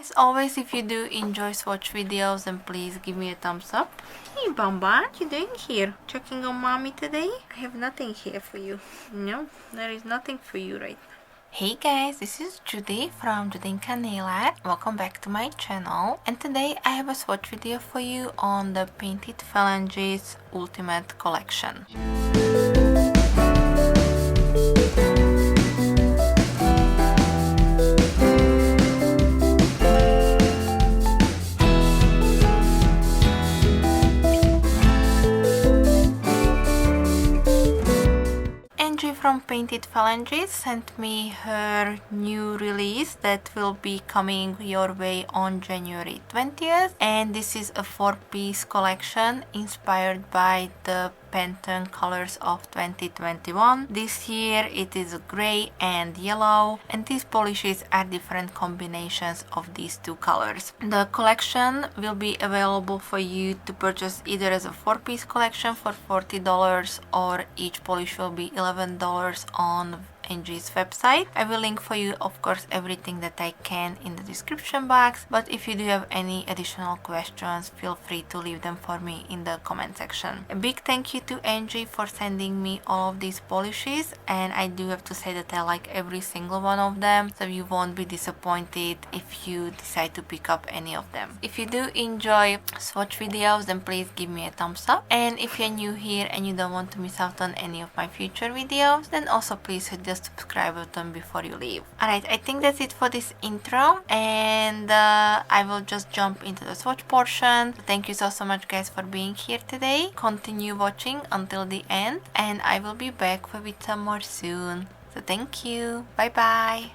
As always, if you do enjoy swatch videos, then please give me a thumbs up. Hey Bamba, what you doing here? Checking on mommy today? I have nothing here for you. No, there is nothing for you right now. Hey guys, this is Judy from Judita Nail Art. Welcome back to my channel. And today I have a swatch video for you on the Painted Phalanges Ultimate Collection. Angie from Painted Phalanges sent me her new release that will be coming your way on January 20th, and this is a 4-piece collection inspired by the Pantone colors of 2021. This year it is gray and yellow, and these polishes are different combinations of these two colors. The collection will be available for you to purchase either as a 4-piece collection for $40 or each polish will be $11 on Angie's website. I will link for you, of course, everything that I can in the description box, but if you do have any additional questions, feel free to leave them for me in the comment section. A big thank you to Angie for sending me all of these polishes, and I do have to say that I like every single one of them, so you won't be disappointed if you decide to pick up any of them. If you do enjoy swatch videos, then please give me a thumbs up, and if you're new here and you don't want to miss out on any of my future videos, then also please hit the subscribe button before you leave. Alright, I think that's it for this intro, and I will just jump into the swatch portion. Thank you so much guys for being here today. Continue watching until the end, and I will be back with some more soon. So thank you. Bye bye.